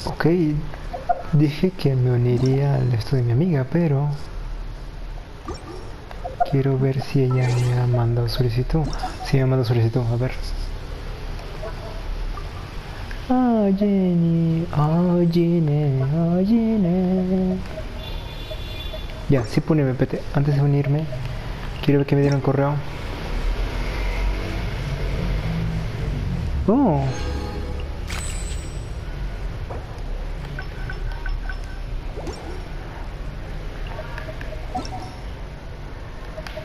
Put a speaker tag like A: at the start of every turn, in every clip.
A: Ok, dije que me uniría al esto de mi amiga, pero quiero ver si ella me ha mandado solicitud. Si me ha mandado solicitud, a ver. Oh Jenny, oh Jenny, oh Jenny. Ya, sí pone MPT. Antes de unirme, quiero ver que me dieron correo. Oh,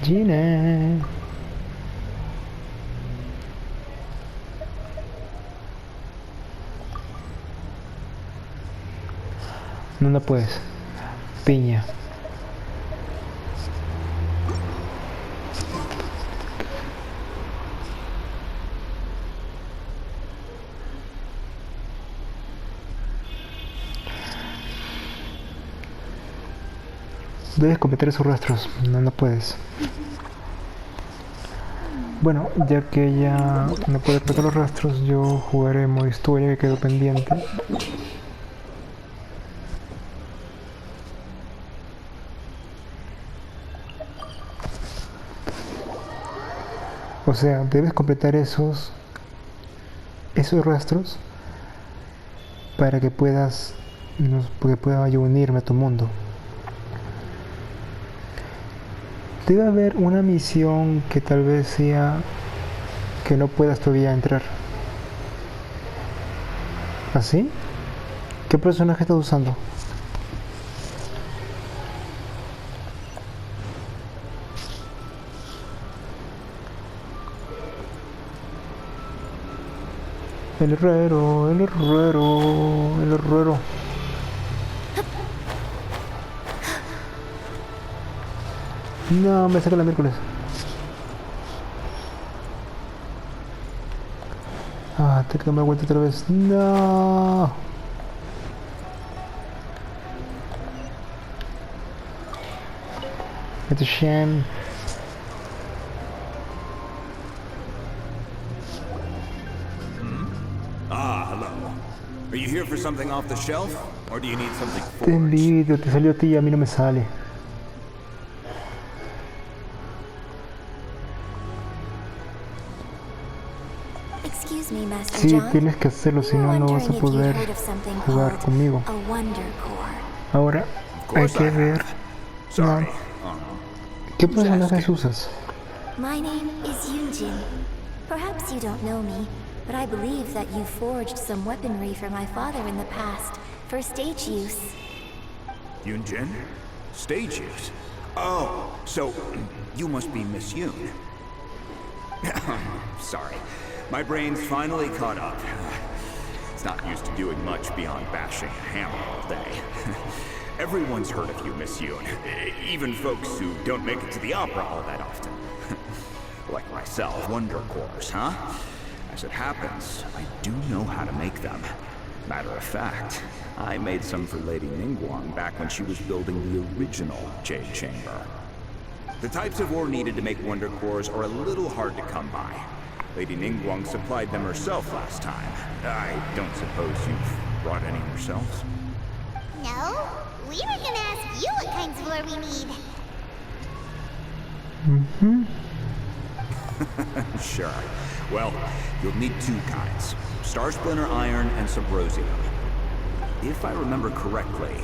A: Jenny. No, no puedes. Piña. Debes cometer esos rastros. No, no puedes. Bueno, ya que ella no puede cometer los rastros, yo jugaré modo historia que quedó pendiente. O sea, debes completar esos rastros para que puedas, que pueda yo unirme a tu mundo. Debe haber una misión que tal vez sea que no puedas todavía entrar. ¿Así? ¿Qué personaje estás usando? El herrero, el herrero, el herrero. No, me saca la miércoles. Ah, te que me vuelta otra vez. No. It's a shame.
B: Hello. Are you here for something off the shelf, or do you need something
A: Te
B: forged?
A: envidio, te salió a ti y a mí no me sale.
C: Excuse me, Master
A: Sí,
C: John.
A: tienes que hacerlo, si no, no vas a poder jugar conmigo.
C: A wonder core.
A: Ahora,
B: Of
A: hay
B: course
A: que
B: I
A: ver.
B: have. Sorry.
A: ¿Qué
B: Who's
A: personajes
B: asking?
A: usas?
C: My name is Yunjin. Perhaps you don't know me, but I believe that you forged some weaponry for my father in the past, for stage use.
B: Yunjin? Stage use? Oh, so you must be Miss Yoon. Sorry. My brain's finally caught up. It's not used to doing much beyond bashing a hammer all day. Everyone's heard of you, Miss Yoon. Even folks who don't make it to the opera all that often. Like myself, wonder cores, huh? As it happens, I do know how to make them. Matter of fact, I made some for Lady Ningguang back when she was building the original Jade Chamber. The types of ore needed to make wonder cores are a little hard to come by. Lady Ningguang supplied them herself last time. I don't suppose you've brought any yourselves?
D: No, we were gonna ask you what kinds of ore we need.
B: Sure. Well, you'll need two kinds. Star Splinter Iron and Subrosium. If I remember correctly,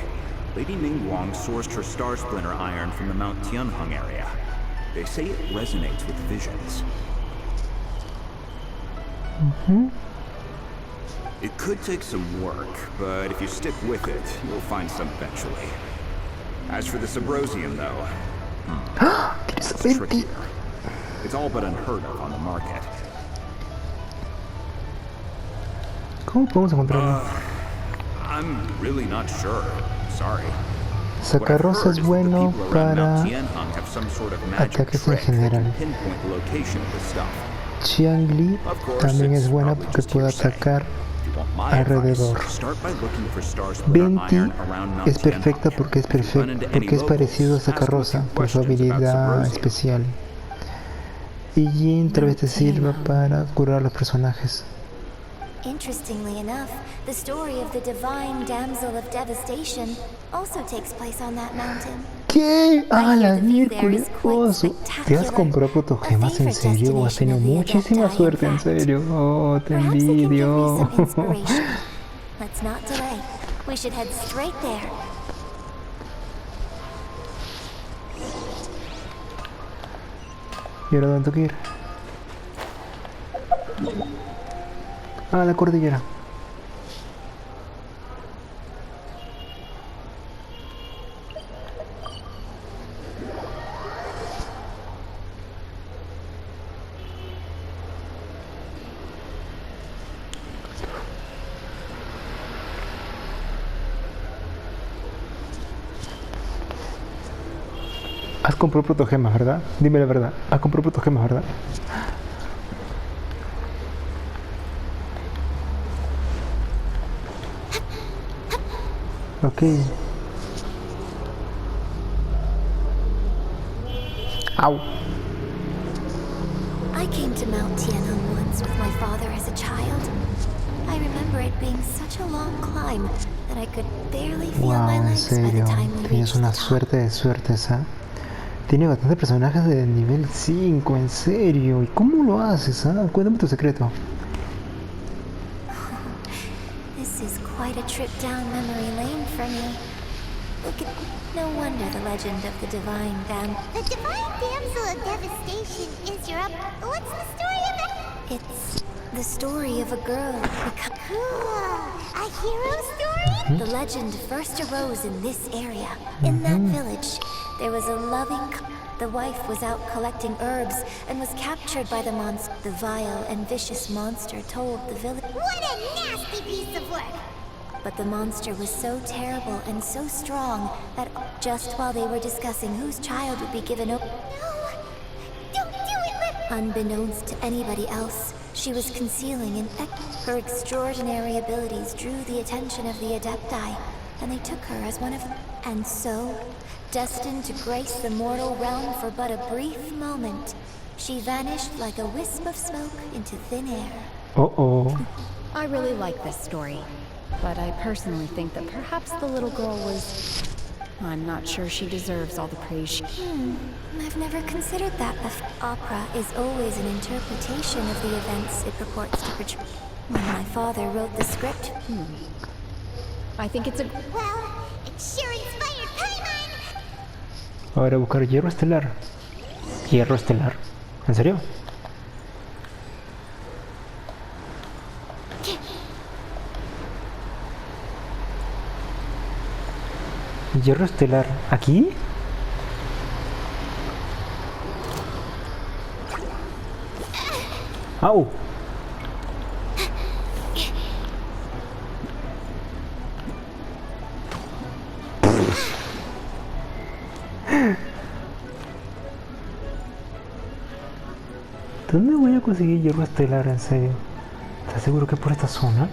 B: Lady Ningguang sourced her Star Splinter Iron from the Mount Tianheng area. They say it resonates with visions. It could take some work, but if you stick with it, you'll find some eventually. As for the Subrosium, though, that's trickier. It's all but unheard of on the market.
A: ¿Cómo podemos encontrarlo?
B: I'm really not sure. Sorry.
A: Sacarrosa es bueno para ataques en general. Chiangli también es buena porque puede atacar alrededor. Venti es perfecta porque es parecido a Sacarrosa por su habilidad especial. Y Jin tal vez te sirva para curar a los personajes.
C: Interestingly enough, the story of the divine damsel of devastation also takes place on that mountain.
A: ¿Qué? ¡Ah,
C: I
A: la
C: hear the view there
A: miércoles!
C: is quite
A: Oso! ¿Te has
C: spectacular.
A: comprado
C: A
A: protogemas en
C: favorite
A: serio? ¿O has
C: destination
A: tenido
C: of the
A: muchísima
C: Adepti, in
A: suerte en
C: fact.
A: serio? Oh, te
C: Perhaps it can give you
A: envidio.
C: some inspiration. Let's not delay. We should head straight there.
A: ¿Y ahora dónde tengo que ir? Ah, la cordillera. Has comprado protogemas, ¿verdad? Dime la verdad. Has comprado protogemas, ¿verdad? Ok. Au.
C: I came to Mount Tianheng once with my father as a child. I remember it being such a long climb that I could barely feel
A: Wow,
C: my
A: en
C: legs by the
A: serio.
C: time we
A: Tienes
C: reached the
A: una
C: top.
A: suerte de suertes, ¿ah? Tiene bastantes personajes de nivel 5, en serio. ¿Y cómo lo haces, ah? Cuéntame tu secreto.
C: This is quite a trip down memory lane for me. Look at... No wonder the legend of the divine
D: The divine damsel of devastation is your up. What's the story about?
C: It's the story of a girl becoming...
D: Cool. A hero story?
C: The legend first arose in this area. In that village, there was a loving... The wife was out collecting herbs and was captured by the monster. The vile and vicious monster told the village...
D: What a nasty piece of work.
C: But the monster was so terrible and so strong that just while they were discussing whose child would be given up...
D: No. Don't do it, Rip.
C: Unbeknownst to anybody else, she was concealing an... Her extraordinary abilities drew the attention of the Adepti, and they took her as one of... And so, destined to grace the mortal realm for but a brief moment, she vanished like a wisp of smoke into thin air.
A: Oh.
E: I really like this story, but I personally think that perhaps the little girl was... I'm not sure she deserves all the praise she...
C: I've never considered that before. Opera is always an interpretation of the events it purports to portray. When my father wrote the script,
E: I think it's a...
D: Well, it sure inspired Paimon.
A: Ahora buscar hierro estelar. ¿Hierro estelar? ¿En serio? ¿Hierro estelar? ¿Aquí? ¡Au! ¿Dónde voy a conseguir hierro estelar, en serio? ¿Estás seguro que es por esta zona?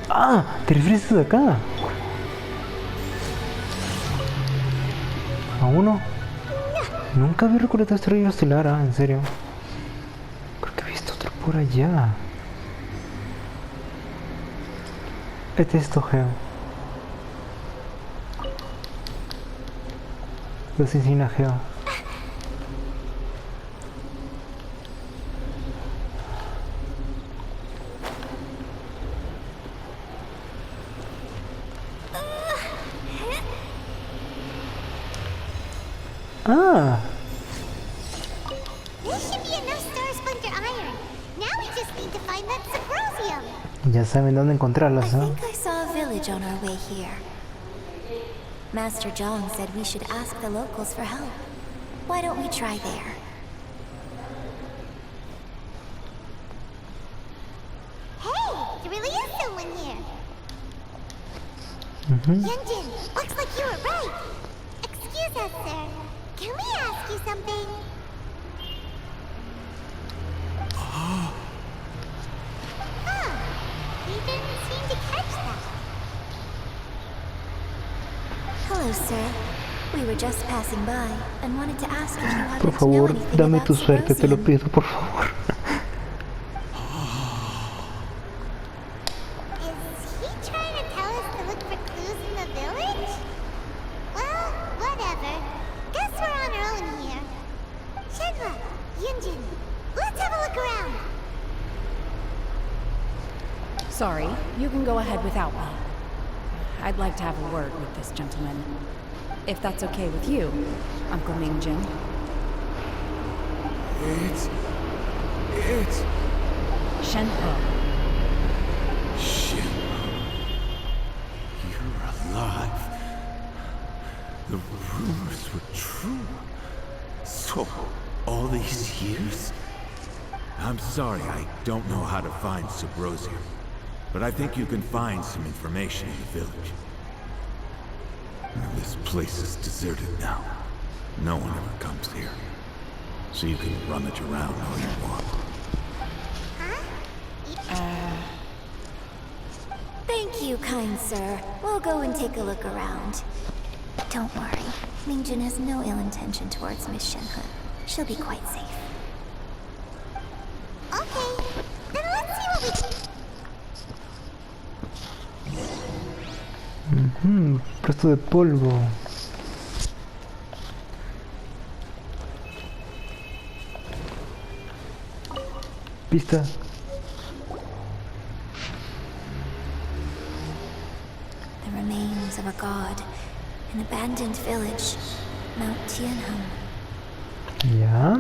A: ¡Ah! ¿Te refieres a esto de acá? ¿A uno? Nunca había recolectado este rayo estelar, en serio. Creo que he visto otro por allá. Este es esto, Geo. Los encina, Geo. Ah,
D: This should be enough star splinter iron. Now we just need to find that symposium.
A: ya saben dónde
C: I
A: encontrarlas, ¿no?
C: think I saw a village on our way here. Master Zhang said we should ask the locals for help. Why don't we try there?
D: Hey, there really is someone here. Yunjin, looks like you were right. Excuse us, sir. Can we ask you something? Huh. You didn't seem to catch that.
C: Hello, sir. We were just passing by and wanted to ask if you happen
A: Por
C: to know
A: favor,
C: anything
A: dame
C: about
A: tu suerte, te lo
C: symposium.
A: pido, por favor.
D: Hey, there really is someone here.
E: Sorry, you can go ahead without me. I'd like to have a word with this gentleman. If that's okay with you, Uncle Mingjin.
B: It's...
E: Shenhe.
B: Shit. You're alive. The rumors were true. So, all these years? I'm sorry, I don't know how to find Subrosia, but I think you can find some information in the village. Well, this place is deserted now. No one ever comes here. So you can rummage around all you want.
C: Thank you, kind sir. We'll go and take a look around. Don't worry. Mingjin has no ill intention towards Miss Shenhe. She'll be quite safe.
D: Okay, then let's see what we...
A: Resto de polvo. Pista.
C: The remains of a god. An abandoned village. Mount Tianheng.
A: Ya.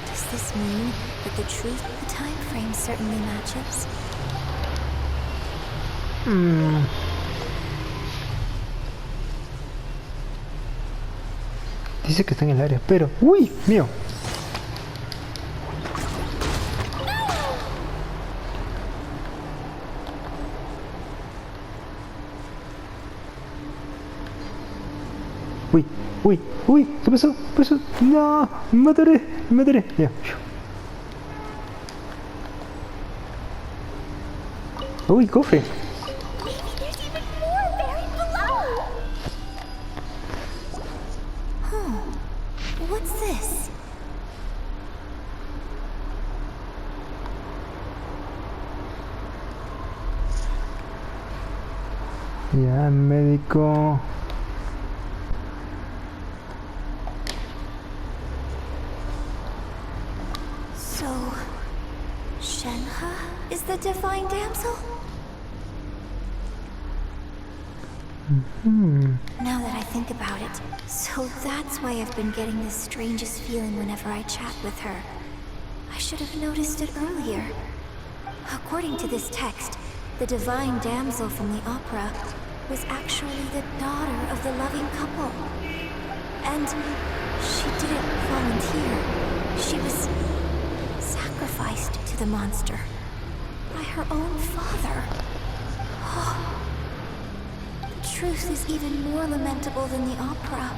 C: Does this mean that the truth of the time frame certainly matches?
A: Dice que está en el área, pero... ¡Uy! ¡Mío! ¡Uy! ¡Uy! ¡Uy! ¿Qué pasó? ¿Qué pasó? ¡No! ¡Me mataré! ¡Me mataré! Ya. ¡Uy! ¡Cofre!
D: Maybe there's even more buried below!
C: What's this?
A: Ya, médico.
C: So, Shenhe is the divine damsel? Now that I think about it, so that's why I've been getting this strangest feeling whenever I chat with her. I should have noticed it earlier. According to this text, the divine damsel from the opera was actually the daughter of the loving couple. And she didn't volunteer. She was sacrificed to the monster by her own father. The truth is even more lamentable than the opera.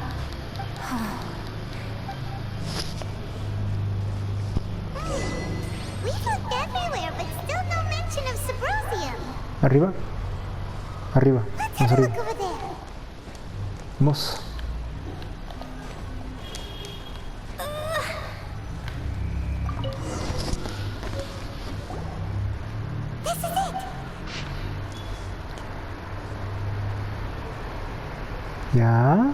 D: We've looked everywhere, but still no mention of Subrosium.
A: Arriba. Arriba.
D: Let's
A: Vamos
D: have a
A: arriba.
D: look over there.
A: Vamos.
D: This is it!
A: Ya.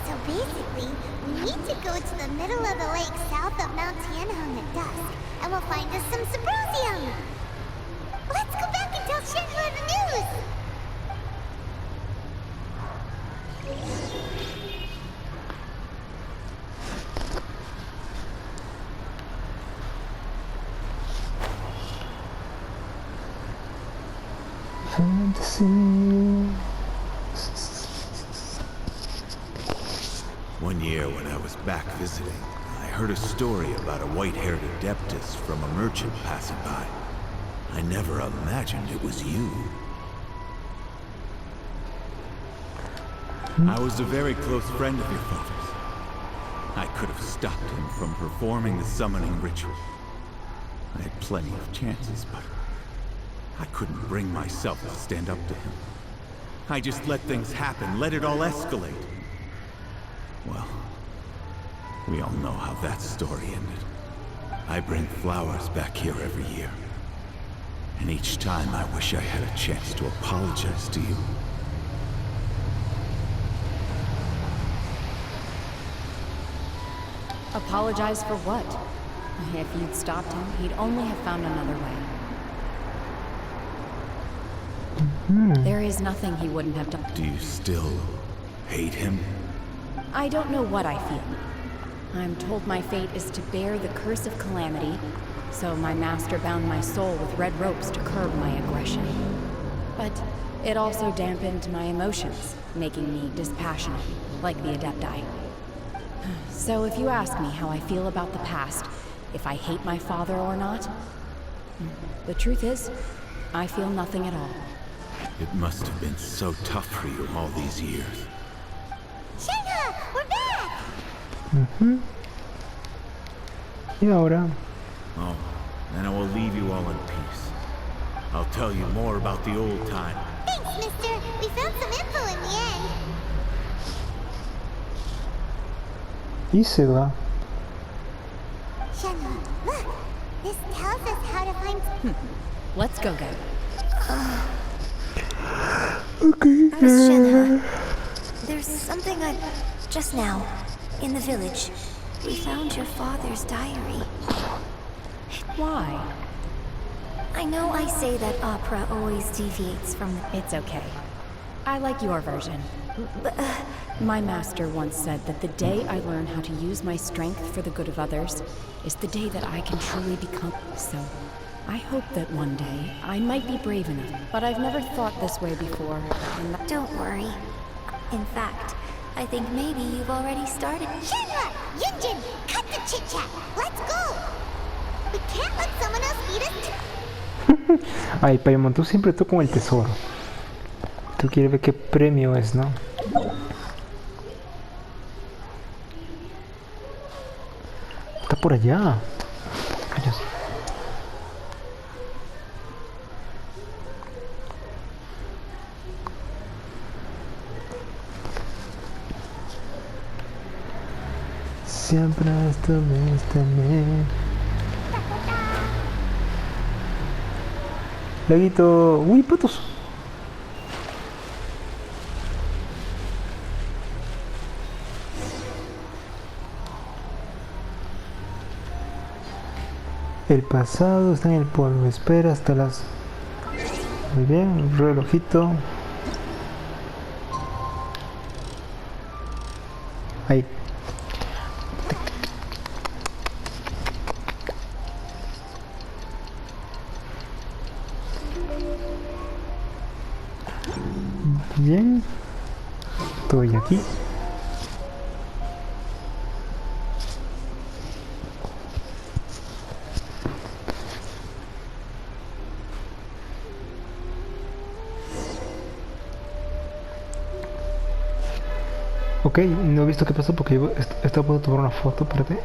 D: So basically, we need to go to the middle of the lake south of Mount Tianheng at dusk, and we'll find us some Subrosium! Let's go back and tell Shenhe the news!
A: Fantasy.
B: One year when I was back visiting, I heard a story about a white-haired adeptus from a merchant passing by. I never imagined it was you. I was a very close friend of your father's. I could have stopped him from performing the summoning ritual. I had plenty of chances, but I couldn't bring myself to stand up to him. I just let things happen, let it all escalate. Well, we all know how that story ended. I bring flowers back here every year. And each time I wish I had a chance to apologize to you.
E: Apologize for what? If you'd stopped him, he'd only have found another way. There is nothing he wouldn't have done.
B: Do you still hate him?
E: I don't know what I feel. I'm told my fate is to bear the curse of calamity, so my master bound my soul with red ropes to curb my aggression. But it also dampened my emotions, making me dispassionate, like the Adepti. So if you ask me how I feel about the past, if I hate my father or not, the truth is, I feel nothing at all.
B: It must have been so tough for you all these years.
D: Shenhe, we're back!
A: Y ahora,
B: Oh, then I will leave you all in peace. I'll tell you more about the old time.
D: Thanks, mister. We found some info in the end.
A: y se va.
D: Shenhe, look! This tells us how to find...
E: Let's go get it.
C: Miss Shenhe, there's something I... Just now, in the village, we found your father's diary.
E: Why?
C: I know I say that opera always deviates from the...
E: It's okay. I like your version. My master once said that the day I learn how to use my strength for the good of others is the day that I can truly become. So, I hope that one day I might be brave enough. But I've never thought this way before. And
C: Don't worry. In fact, I think maybe you've already started.
D: Shenhe! Yunjin! Cut the chit-chat! Let's go! We can't let someone else beat us.
A: Ay, Paimon, tú siempre tú con el tesoro. Tú quieres ver qué premio es, ¿no? Está por allá. Rayos. Siempre estuviste bien. Laguito. Uy, patos. El pasado está en el polvo. Espera hasta las... Muy bien, el relojito. Ahí. Bien. Estoy aquí. Ok, no he visto qué pasó porque esta puedo tomar una foto, espérate.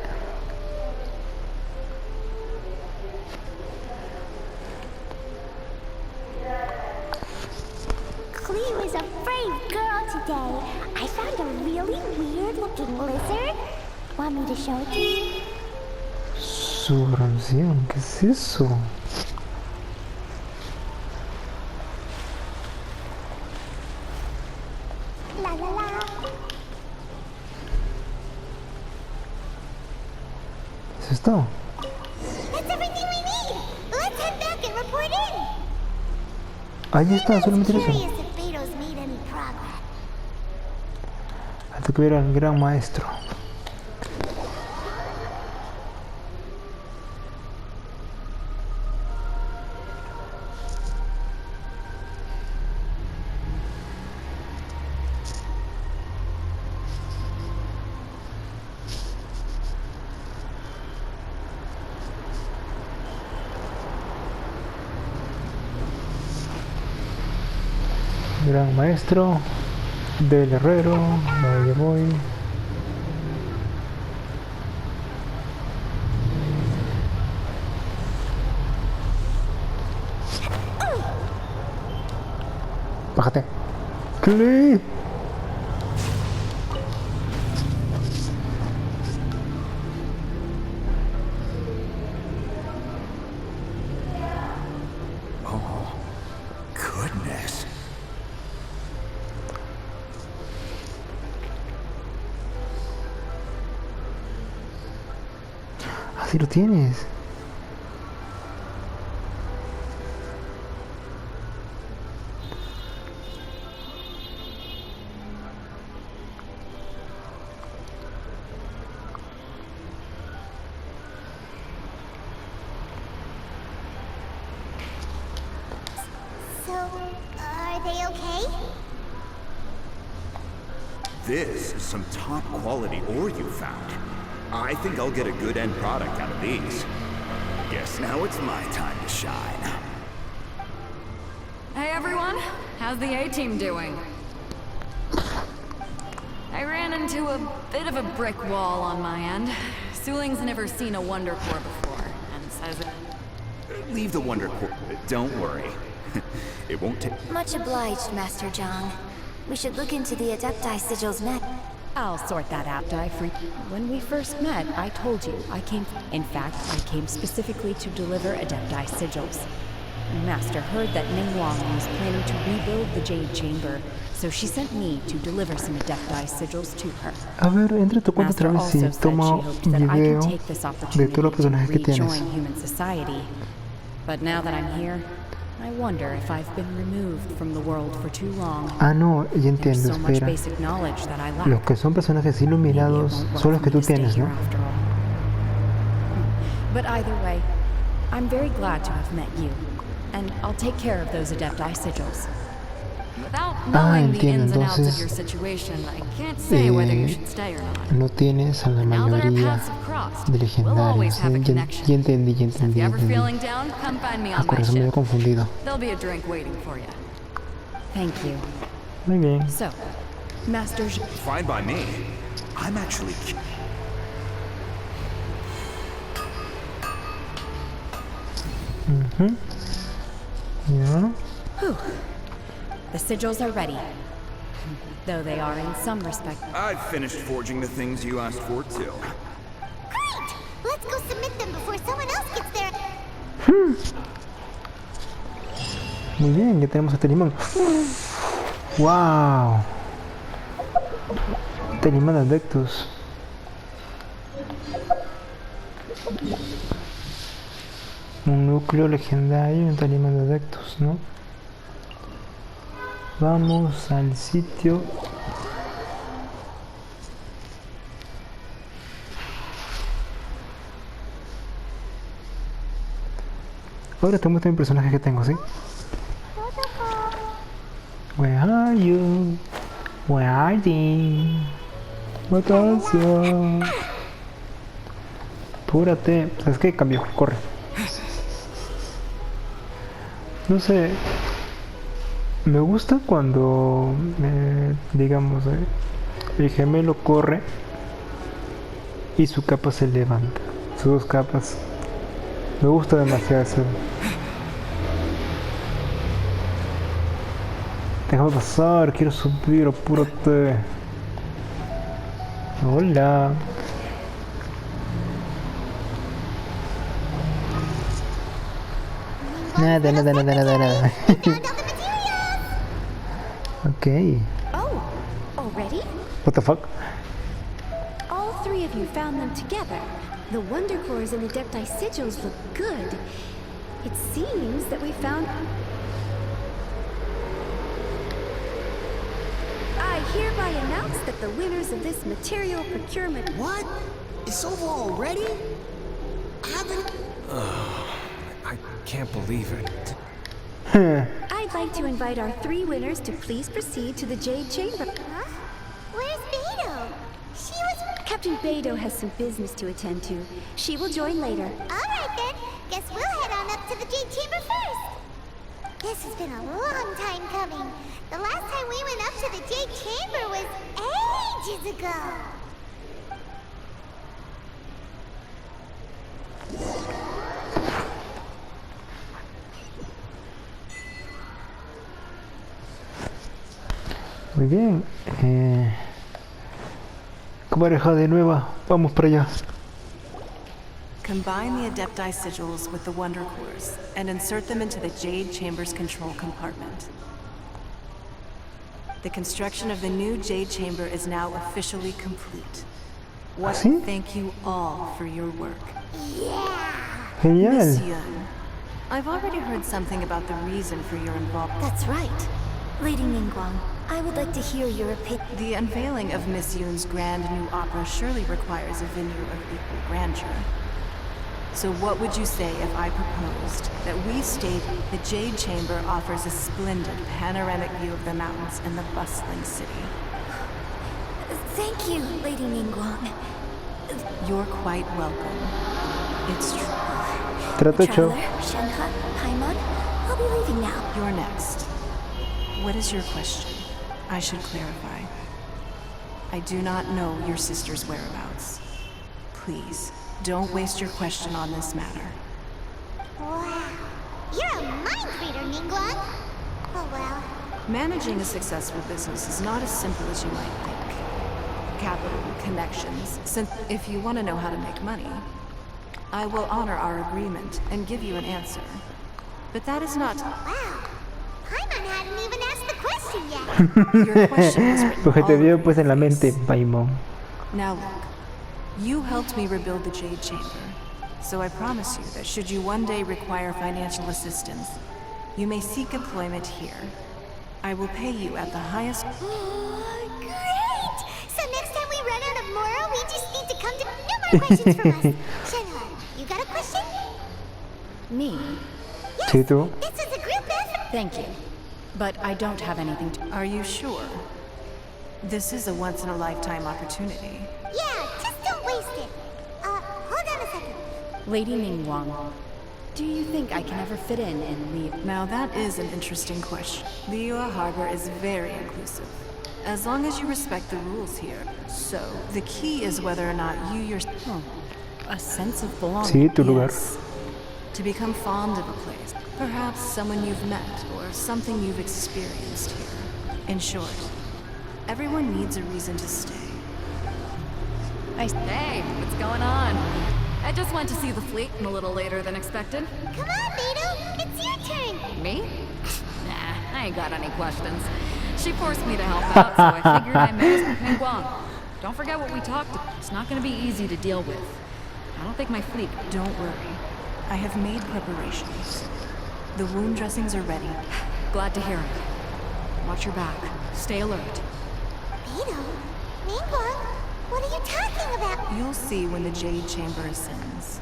D: Cleo is a brave girl today. I found a really weird-looking lizard. Want me to show it to you?
A: Su bronceón, ¿qué es eso?
D: La la la.
A: ¿Es esto?
D: That's everything we need. Let's head back and report in.
A: Ahí está, solamente
D: I'm
A: eso.
D: curious if Beto's made any progress.
A: Hasta que ver al gran maestro. Gran maestro del herrero, ahí voy. Bájate. ¡Clee!
B: Goodness.
A: Así lo tienes.
D: they okay?
B: This is some top quality ore you found. I think I'll get a good end product out of these. Guess now it's my time to shine.
F: Hey everyone, how's the A-team doing? I ran into a bit of a brick wall on my end. Suling's never seen a Wonder Core before, and says it...
B: Leave the Wonder Core. Don't worry. It won't take...
C: Much obliged, Master Zhang. We should look into the Adepti sigils next.
E: I'll sort that out, Free. When we first met, I told you I came... In fact, I came specifically to deliver Adepti sigils. Master heard that Ningguang was planning to rebuild the Jade Chamber, so she sent me to deliver some Adepti sigils to her.
A: A ver, entre tu cuenta otra vez y toma un video de todos los personajes que tienes.
E: Human society. But now that I'm here, I wonder if I've been removed from the world for too long.
A: Ah, no, ya entiendo,
E: There's so much
A: espera.
E: basic knowledge that I lack.
A: Los que son personajes iluminados son los que tú tienes, ¿no?
E: But either way, I'm very glad to have met you, and I'll take care of those Adepti sigils.
F: Without knowing the
A: entiendo,
F: ins and outs of
A: entonces,
F: your situation, I can't say whether you should stay or not.
A: No tienes a la
F: Now that our
A: mayoría
F: paths have crossed,
A: de
F: we'll always
A: legendarios.
F: have a
A: Ya
F: connection.
A: entendí, ya
F: So if
A: entendí,
F: you're
A: ya
F: ever
A: entendí.
F: feeling down, come find me
A: Ah,
F: on
A: por
F: my
A: eso me había
F: ship.
A: confundido.
F: There'll be a drink waiting for you.
E: Thank you.
A: Muy bien.
E: So, Master
B: Fine by me. I'm actually...
A: Ya.
E: The sigils are ready, though they are in some respect.
B: I've finished forging the things you asked for, too.
D: Great! Let's go submit them before someone else gets there.
A: Muy bien, ya tenemos a Telimán. ¡Wow! Telimán Adeptus. Un núcleo legendario y un Telimán de Adeptus, ¿no? Vamos al sitio. Ahora te muestro mi personaje que tengo, ¿sí? Where are you? Where are you? Palacio. Apúrate. ¿Sabes qué? Cambio. Corre. No sé. Me gusta cuando, digamos, el gemelo corre y su capa se levanta. Sus dos capas. Me gusta demasiado eso. Déjame pasar, quiero subir, apúrate. Hola. Nada.
D: We found all the materials!
A: Ok.
G: Oh, already?
A: What the fuck?
G: All three of you found them together. The Wonder Cores and Adepti sigils look good. It seems that we found... I hereby announce that the winners of this material procurement...
H: What? It's over already? I haven't... I can't believe it.
G: I'd like to invite our three winners to please proceed to the Jade Chamber.
D: Huh? Where's Beidou? She was...
G: Captain Beidou has some business to attend to. She will join later.
D: Alright then. Guess we'll head on up to the Jade Chamber first. This has been a long time coming. The last time we went up to the Jade Chamber was ages ago.
A: Muy bien. Pareja de nueva. Vamos para allá.
I: Combine the Adepti sigils with the Wonder Cores and insert them into the Jade Chamber's control compartment. The construction of the new Jade Chamber is now officially complete. Want
A: ¿Sí?
I: to thank you all for your work.
A: Genial.
I: Miss Yun, I've already heard something about the reason for your involvement.
C: That's right. Lady Ningguang, I would like to hear your opinion.
I: The unveiling of Miss Yun's grand new opera surely requires a venue of equal grandeur. So what would you say if I proposed that we state the Jade Chamber offers a splendid panoramic view of the mountains and the bustling city?
C: Thank you, Lady Ningguang.
I: You're quite welcome. It's true.
A: Trato hecho.
C: Traveler, Shenhe, Paimon, I'll be leaving now.
I: You're next. What is your question? I should clarify. I do not know your sister's whereabouts. Please, don't waste your question on this matter.
D: Wow. You're a mind reader, Ningguang. Oh well.
I: Managing a successful business is not as simple as you might think. Capital, connections, since if you want to know how to make money, I will honor our agreement and give you an answer. But that is not...
D: Wow. Paimon hadn't even asked the question yet.
I: Your question was written
A: Porque te
I: all
A: vio
I: over
A: pues en la
I: your
A: mente,
I: face.
A: Paimon.
I: Now look, you helped me rebuild the Jade Chamber, so I promise you that should you one day require financial assistance, you may seek employment here. I will pay you at the highest...
D: Great! So next time we run out of Moro, we just need to come to... No more questions from us. Shenhe, you got a question?
E: Me?
A: Sí, tú.
D: This is a group effort.
E: Thank you. But I don't have anything to...
I: Are you sure? This is a once-in-a-lifetime opportunity.
D: Yeah, just don't waste it. Hold on a second.
E: Lady Ningguang, do you think I can ever fit in Liyue?
I: Now that is an interesting question. Liyue Harbor is very inclusive, as long as you respect the rules here. So, the key is whether or not you yourself...
E: Oh, a sense of belonging.
A: Sí, tu lugar.
I: Yes. To become fond of a place. Perhaps someone you've met, or something you've experienced here. In short, everyone needs a reason to stay.
F: Hey, what's going on? I just went to see the fleet a little later than expected.
D: Come on, Beto. It's your turn.
F: Me? Nah, I ain't got any questions. She forced me to help out, so I figured I may as well ping Guang. Don't forget what we talked about. It's not gonna be easy to deal with. I don't think my fleet...
I: Don't worry. I have made preparations. The wound dressings are ready.
F: Glad to hear it. Watch your back. Stay alert.
D: Beto? Ningguang? What are you talking about?
I: You'll see when the Jade Chamber ascends.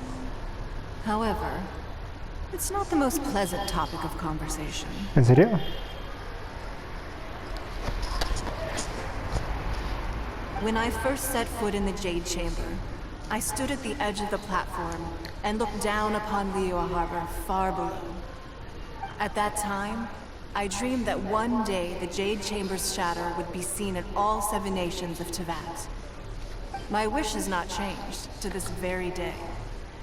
I: However, it's not the most pleasant topic of conversation.
A: ¿En serio?
I: When I first set foot in the Jade Chamber, I stood at the edge of the platform and looked down upon Liyue Harbor far below. At that time, I dreamed that one day the Jade Chamber's shadow would be seen in all 7 nations of Teyvat. My wish has not changed to this very day.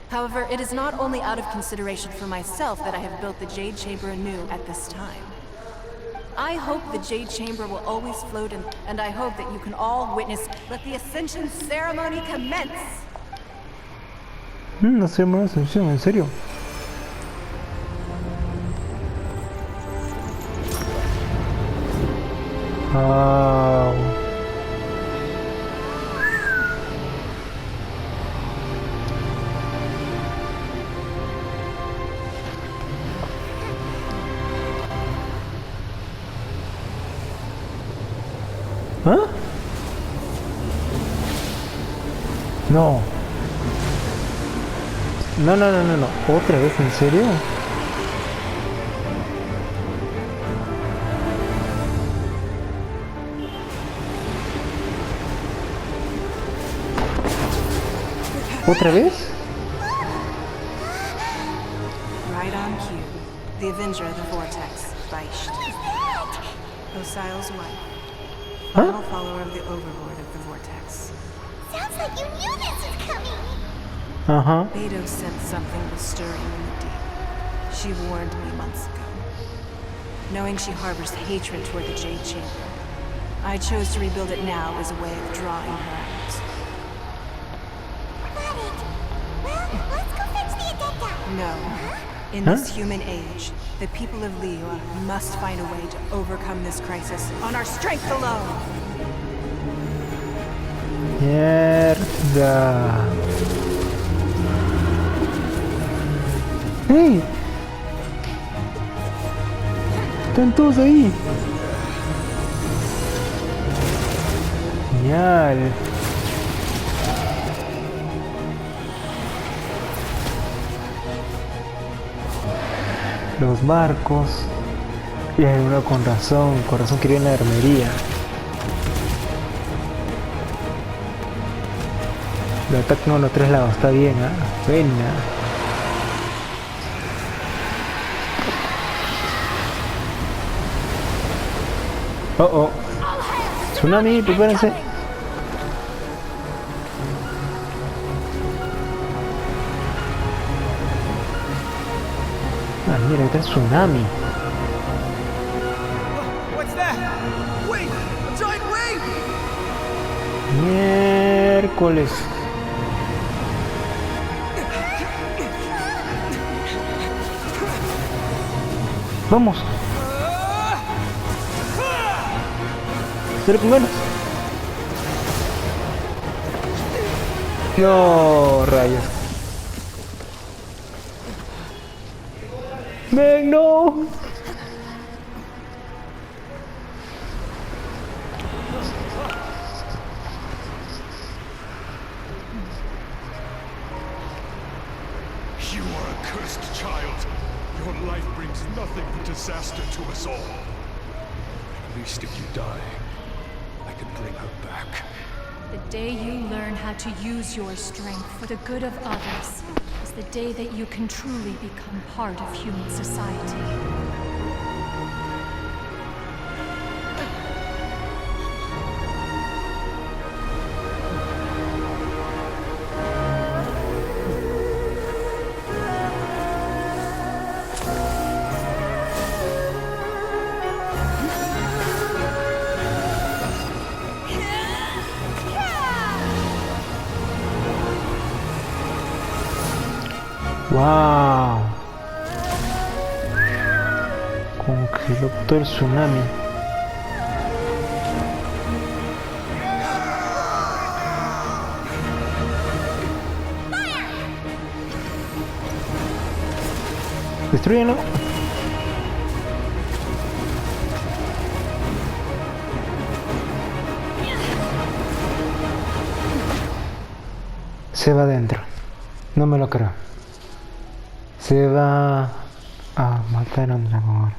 I: However, it is not only out of consideration for myself that I have built the Jade Chamber anew at this time. I hope the Jade Chamber will always float in, and I hope that you can all witness. Let the Ascension ceremony commence!
A: No sé más atención, en serio. Wow. ¿Ah? No. No. ¿Otra vez? ¿En serio? ¿Otra vez?
I: Right on cue. The Avenger of the Vortex, Beisht. Osial's wife. Final follower of the Overlord of the Vortex.
D: Sounds like you knew this was coming.
A: Ajá.
I: Beto sensed something was stirring in the deep. She warned me months ago. Knowing she harbors hatred toward the Jade Chamber, I chose to rebuild it now as a way of drawing her out.
D: Got it. Well, let's go fetch the Adepta.
I: No. In this human age, the people of Liyue must find a way to overcome this crisis on our strength alone!
A: Mierda. ¡Hey! Están todos ahí. Genial. los barcos. Y hay uno con razón quería una armería. Lo atacan a los 3 lados, está bien, ¿ah? Buena. Oh. Tsunami, prepárense. Ah, mira, está el tsunami.
H: What's that? Wait! A giant wave!
A: Miércoles. Vamos. Dale con ganas. No, rayos. Ven, no.
J: You are a cursed child. Your life brings nothing but disaster to us all. At least if you die, I can bring her back.
K: The day you learn how to use your strength for the good of others is the day that you can truly become part of human society.
A: Wow. Congeló todo el tsunami. Destrúyenlo. Se va adentro. No me lo creo. Se va a matar a un dragón.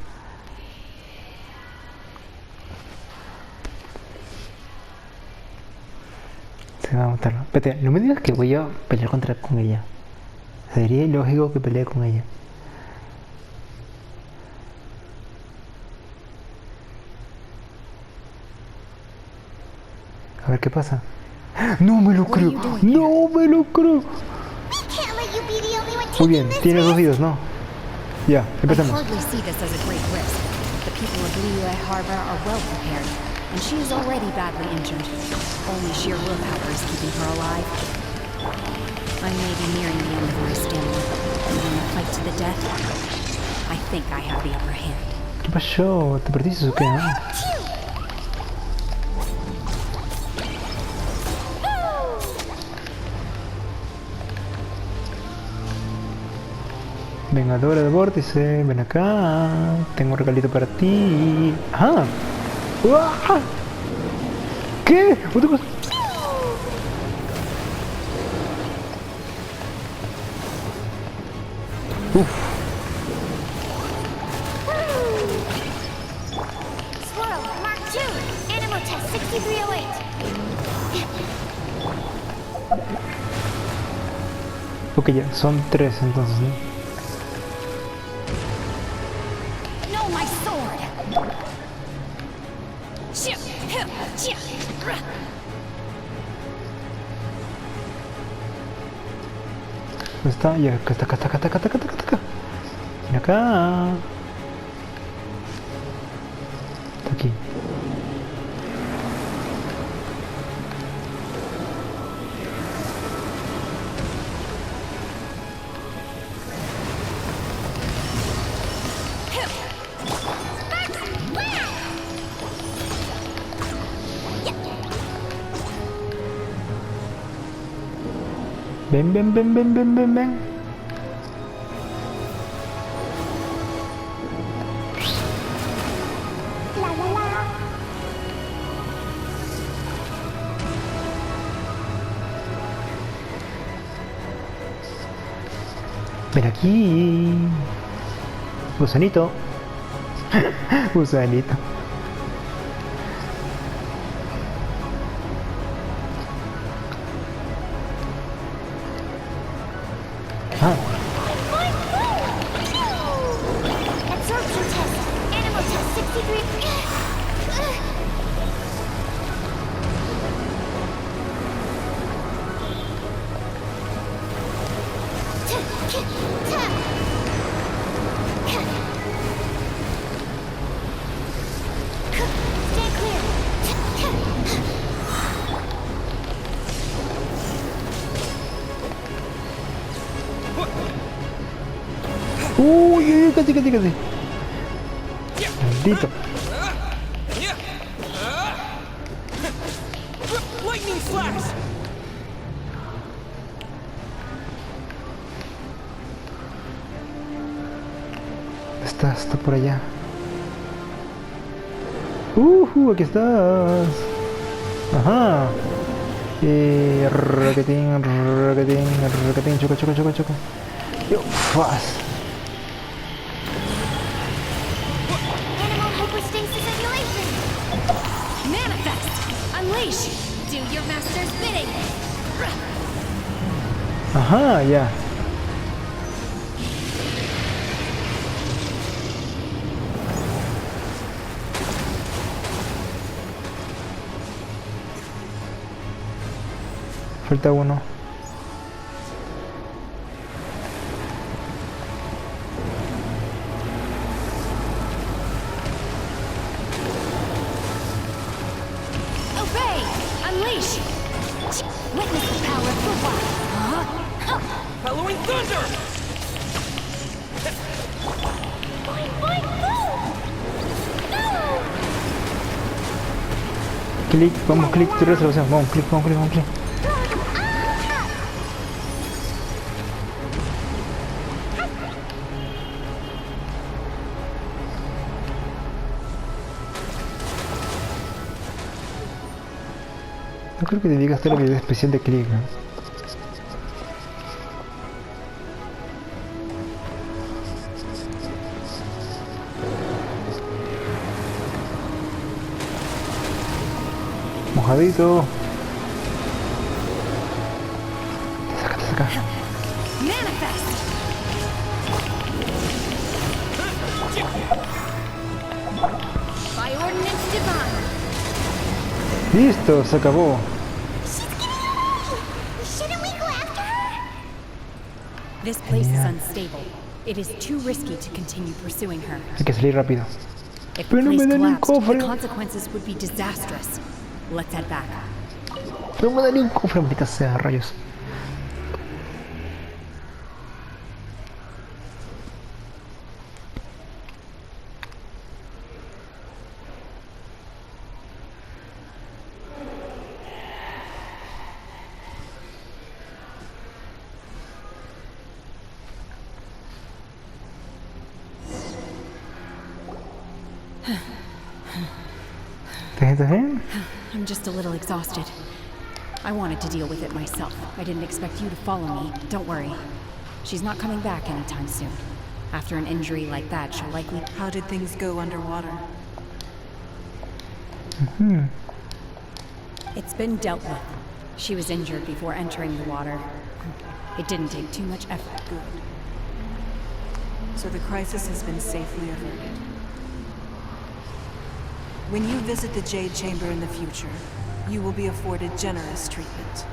A: Se va a matarlo. Espérate, no me digas que voy a pelear con ella. Sería ilógico que pelee con ella. A ver qué pasa. No me lo creo. No me lo creo. Muy bien, tiene 2 vidas, ¿no? Ya, empezamos.
E: I hardly see this as a great risk. The people of Liyue Harbor are well prepared, and she is already badly injured. Only sheer willpower is keeping her alive. I may be nearing the end of my stamina, and in the fight to the death, I think I have the upper hand.
A: ¿Qué pasó? ¿Te perdiste o qué? Vengadora de vórtice, ven acá. Tengo un regalito para ti. ¡Ah! ¡Uah! ¿Qué? ¿Otra cosa? Uf.
D: Swirl, Mark 2, Animal Test 6308.
A: Ok, ya, son 3 entonces, ¿no? ¿Dónde está? Ya, acá está. Ven acá. Está aquí. Ven. Ven aquí. Gusanito. Gusanito. Ah.
D: Absorption test. Animal test 63. Stay clear.
A: Uy, casi. Maldito.
H: Lightning flash!
A: Está por allá. Aquí estás. Ajá. Rocketing, choco. Yo, fast.
D: Animal hyperstasis simulation.
G: Manifest! Unleash! Do your master's bidding!
A: Ajá, ya. Falta uno.
G: Obey! Unleash! Witness the power of the wild!
H: Halloween thunder!
A: Clic, vamos, clic, tu resolución. Vamos, clic. No creo que debí gastar la habilidad especial de clic, ¿no? Mojadito. Te saca.
G: Manifest! By ordinance divine!
A: Listo, se acabó.
D: Shouldn't we go after her?
E: This place is unstable. It is too risky to continue pursuing her.
A: Hay que salir rápido.
E: If
A: Pero
E: the
A: no me
E: place
A: dan un
E: collapsed, the
A: cofre.
E: consequences would be disastrous. Let's head back.
A: No me da ni un cofre, maldita sea, rayos. ¿Estás bien?
E: I'm just a little exhausted. I wanted to deal with it myself. I didn't expect you to follow me. Don't worry. She's not coming back anytime soon. After an injury like that, she'll likely...
I: How did things go underwater?
E: It's been dealt with. She was injured before entering the water. It didn't take too much effort.
I: Good. So the crisis has been safely averted. When you visit the Jade Chamber in the future, you will be afforded generous treatment.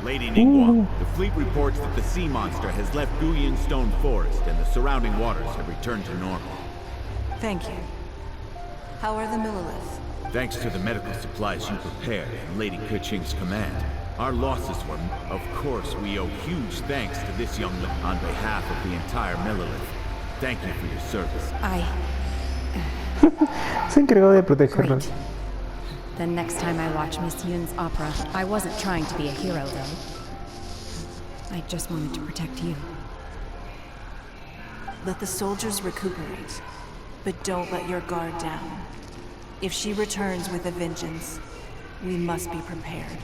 B: Lady Ningguang, the fleet reports that the sea monster has left Guyan Stone Forest and the surrounding waters have returned to normal.
I: Thank you. How are the Millilith?
B: Thanks to the medical supplies you prepared and Lady Keqing's command, our losses were... Of course, we owe huge thanks to this young lady on behalf of the entire Millilith. Thank you for your service.
A: Se encargó de protegerlos.
E: Great. Then next time I watch Miss Yun's opera, I wasn't trying to be a hero, though. I just wanted to protect you.
I: Let the soldiers recuperate, but don't let your guard down. If she returns with a vengeance, we must be prepared.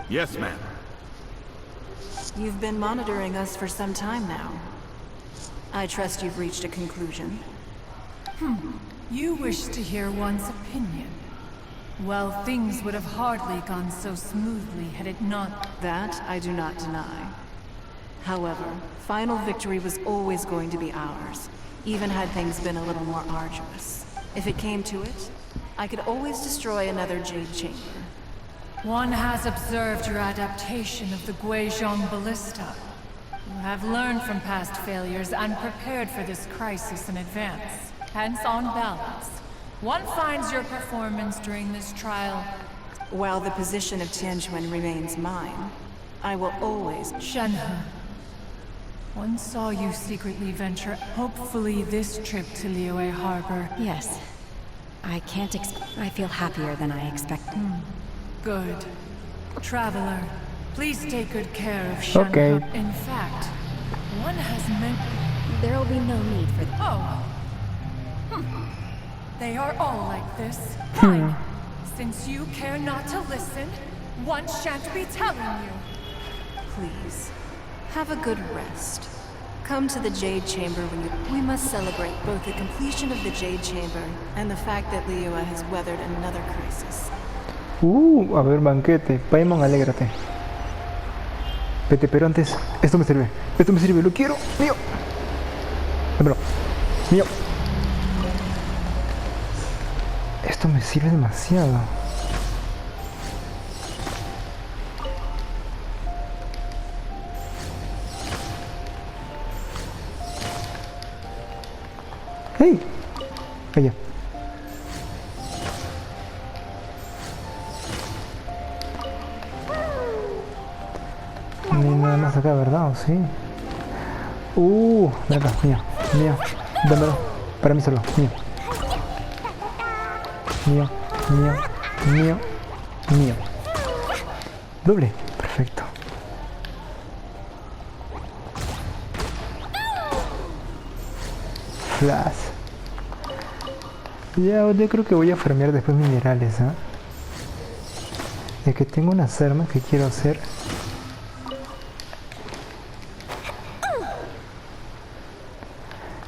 B: Yes, ma'am.
I: You've been monitoring us for some time now. I trust you've reached a conclusion.
K: You wish to hear one's opinion. Well, things would have hardly gone so smoothly had it not...
I: That I do not deny. However, final victory was always going to be ours, even had things been a little more arduous. If it came to it, I could always destroy another Jade Chamber.
K: One has observed your adaptation of the Guizhong Ballista. You have learned from past failures and prepared for this crisis in advance. Hence, on balance, one finds your performance during this trial...
I: While the position of Tianjuan remains mine, I will always...
K: Shenhe. One saw you secretly venture, hopefully this trip to Liyue Harbor.
E: Yes. I can't I feel happier than I expected.
K: Good. Traveler, please take good care of Shenhe.
A: Okay.
K: In fact, one has meant...
E: There'll be no need for
K: Oh. They are all like this. Fine. Since you care not to listen, one shan't be telling you.
I: Please, have a good rest. Come to the Jade Chamber when you... We must celebrate both the completion of the Jade Chamber and the fact that Liyue has weathered another crisis.
A: A ver, banquete. Paimon, alégrate. Vete, pero antes, esto me sirve, lo quiero, mío. Dámelo, mío. Esto me sirve demasiado. ¡Hey! Allá. Ni nada más acá, ¿verdad? ¿O sí? Ven acá, mío, dámelo, para mí solo, mío. Doble, perfecto. Flash. Ya, yo creo que voy a farmear después minerales, ¿ah? Es que tengo unas armas que quiero hacer.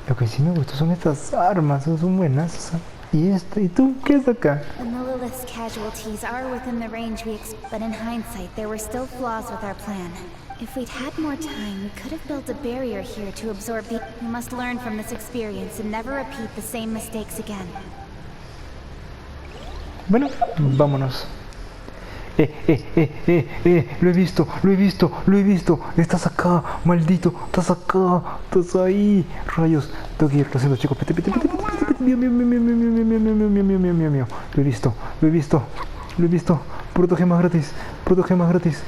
A: Lo que sí me gustó son estas armas, son buenas. Y esta, ¿y tú? ¿Qué es acá?
C: The Lilith's casualties are within the range but in hindsight, there were still flaws with our plan. If we'd had more time, we could have built a barrier here to absorb the... We must learn from this experience and never repeat the same mistakes again.
A: Bueno, vámonos. Lo he visto. Estás acá, maldito. Estás acá, estás ahí. Rayos, tengo que ir, lo siento, chicos. Vete. Mío. Lo he visto. Puro gemas gratis.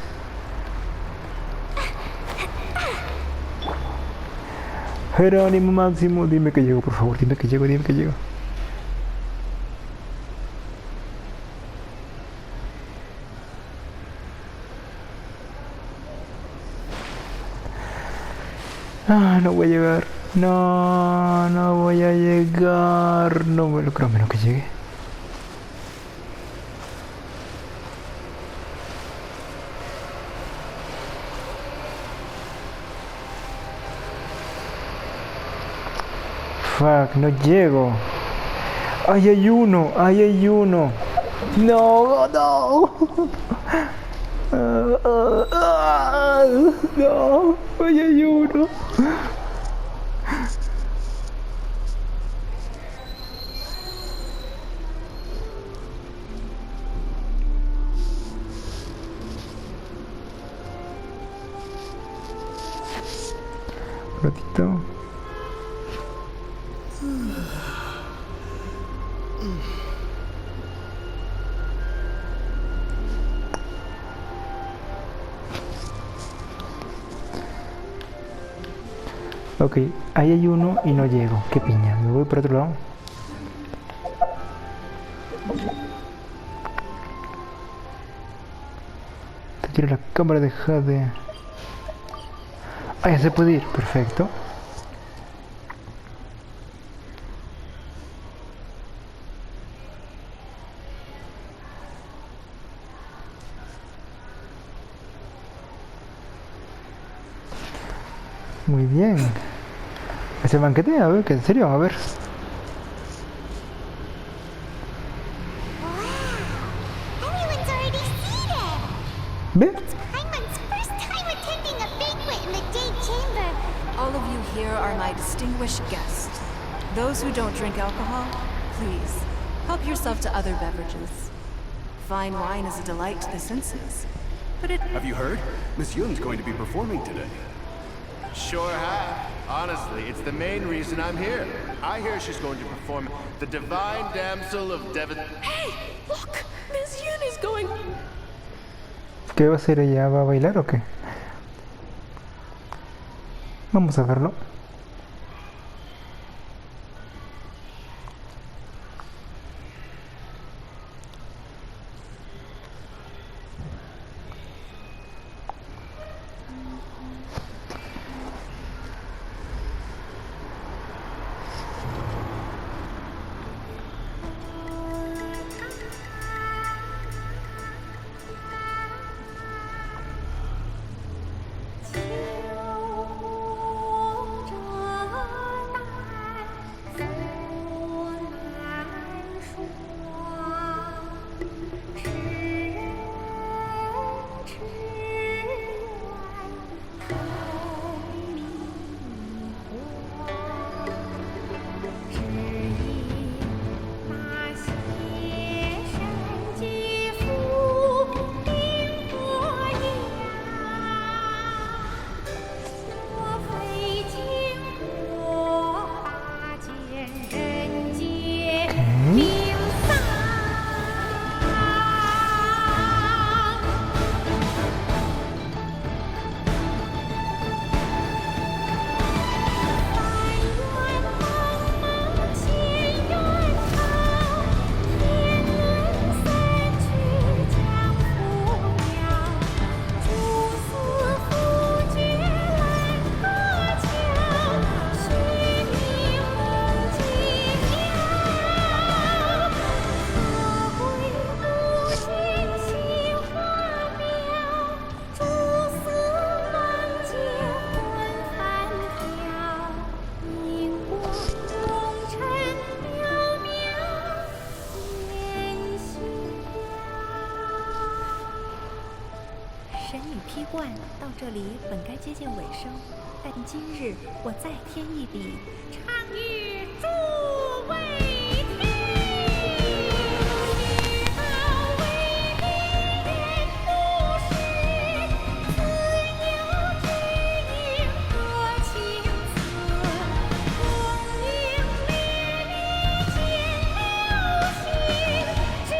A: Jerónimo Máximo, dime que llego, por favor, dime que llego. No voy a llegar. No voy a llegar. No me lo creo, menos que llegue. Fuck, no llego. Ahí hay uno. No. No, ahí hay uno. Un ratito. Ok, ahí hay uno y no llego. Qué piña, me voy por otro lado. Te quiero la cámara de jade. Ah, ya se puede ir, perfecto. Muy bien. ¿Es el banquete? A ver, ¿qué en serio? A ver.
D: Wow! Everyone's already seated!
A: ¿Ve?
D: Paimon's first time attending a banquet in the Jade Chamber.
I: All of you here are my distinguished guests. Those who don't drink alcohol, please, help yourself to other beverages. Fine wine is a delight to the senses, but it...
L: Have you heard? Miss Yun's going to be performing today.
M: Sure have. Honestly, it's the main reason I'm here. I hear she's going to perform The Divine Damsel of Devon...
E: Hey, look! Miss Yun is going...
A: ¿Qué va a hacer ella? ¿Va a bailar o qué? Vamos a verlo.
G: 批冠到这里本该接近尾声，但今日我再添一笔，唱与诸位听。到为民人不识，自有知音多情思。功名烈烈见流星，只知。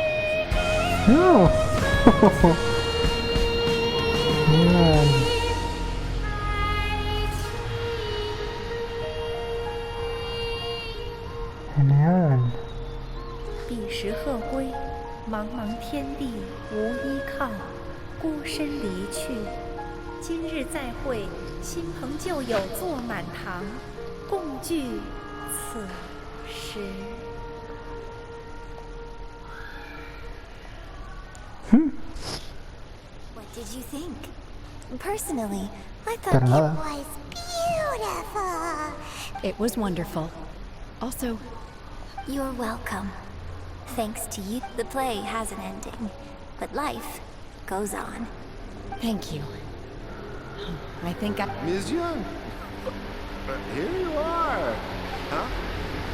G: 彼时鹤归，茫茫天地无依靠，孤身离去。今日再会，亲朋旧友坐满堂，共聚此时。
C: What did you think? Personally, I thought
D: it was beautiful.
E: It was wonderful. Also,
C: you're welcome. Thanks to you, the play has an ending, but life goes on.
E: Thank you. I think I...
M: Ms. Young, here you are. Huh?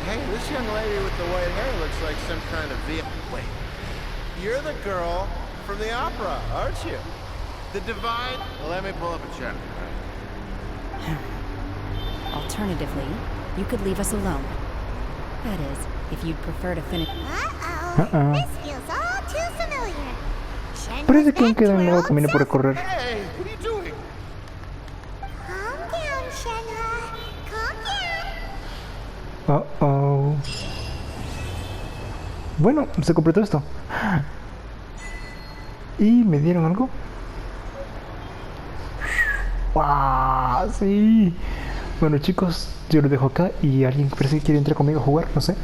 M: Hey, this young lady with the white hair looks like some kind of Wait, you're the girl from the opera, aren't you? The Divine... Let me pull up a chair.
E: Alternatively, you could leave us alone. That is, if you'd prefer to finish...
D: This feels all too familiar.
A: Parece que aún queda un nuevo camino por recorrer.
M: Hey, what are you doing?
D: Calm down, Shenhe. Calm down.
A: Bueno, se completó esto. ¿Y me dieron algo? ¡Wow! Sí. Bueno chicos, yo lo dejo acá y alguien parece que quiere entrar conmigo a jugar, no sé.